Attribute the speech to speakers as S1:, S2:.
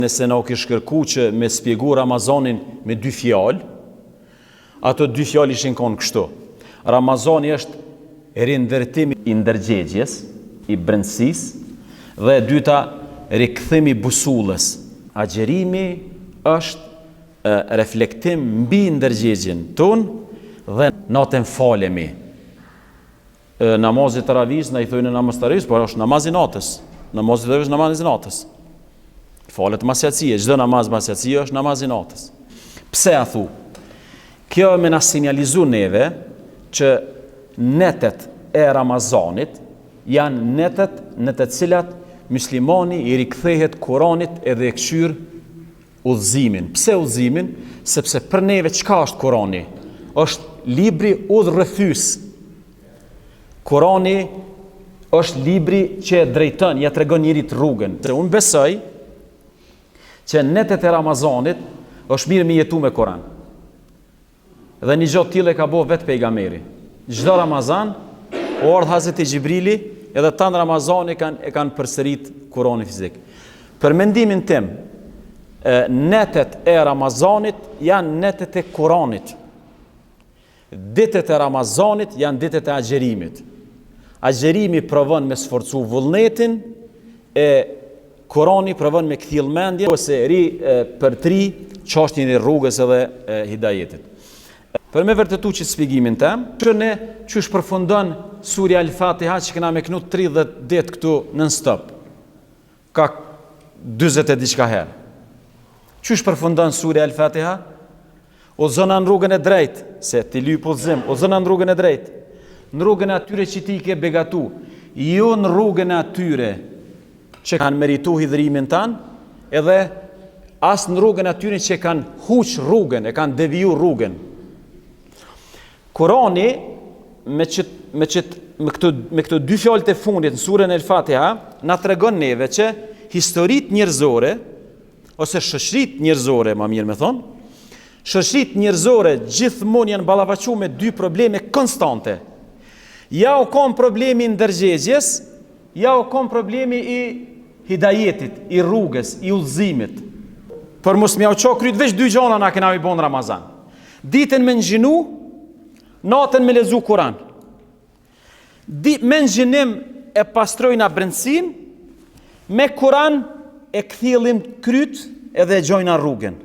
S1: Nëse na kish kërku që me spjegu Ramazanin me 2 fjalë, ato 2 fjalë ishin konë kështu. Ramazani është rindërtimi i ndërgjegjes, i brendësisë, dhe e dyta rikthimi busullës. Agjerimi është reflektim mbi ndërgjegjen tonë dhe natën falemi. Namazit të ravis, na i thojnë namaz të ravis, por është namazi natës. Namazit të ravis, namazi natës. Falet masjacie, çdo namaz masjacie është namazi natës. Pse a thu? Kjo me na sinjalizu neve që netet e Ramazanit janë netet në të cilat muslimani i rikthehet Kuranit edhe e këshyr udhëzimin. Pse udhëzimin? Sepse për neve çka është Kurani? Është libri udhërrëfys. Kurani është libri që drejton, ja tregon njerit rrugën. Unë besoj që netet e Ramazanit është mirë me jetu me Kur'an. Dhe një gjotë tillë e ka bo vetë pejgamberi. Çdo Ramazan, ardh Hazreti Xhibrili, edhe tanë Ramazani e kanë përsërit Kur'anin fizik. Për mendimin tim, netet e Ramazanit janë netet e Kur'anit. Ditët e Ramazanit janë ditët e agjerimit. Agjerimi provon me sforcu vullnetin, e Kurani provon me kthjell mendjen ose për tri çështjen e rrugës edhe hidajetit. Për me vërtetu që shpjegimin tem, që ne çysh përfundon surja Al-Fatiha që kena me knut 30 ditë këtu non stop. Ka 40 e diçka herë. Çysh përfundon surja Al-Fatiha? O zona në rrugën e drejtë, se ti lyp udhëzim, o zona në rrugën e drejtë. Në rrugën e atyre që ti ke begatu, jo në rrugën e atyre që kanë meritu hidhrimin tanë, edhe as në rrugën e atyre që kanë huq rrugën, e kanë deviju rrugën. Kurani, me këto 2 fjalët e fundit në surën El-Fatiha, na tregon neve që historitë njerëzore, ose shoqëritë njerëzore, ma mirë me thonë, shoqëritë njerëzore gjithmonë janë ballafaqur me 2 probleme konstante. Ja u kon problemi i ndërgjegjes, ja u kon problemi i hidajetit, i rrugës, i udhëzimit. Për mos m'ja u ço kryt veç 2 gjona na kena mi bon Ramazan. Ditën me ngjinu, natën me lezu Kur'an. Me ngjënim e pastrojna brendësin, me Kur'an e kthjellim kryt edhe e gjojna rrugën.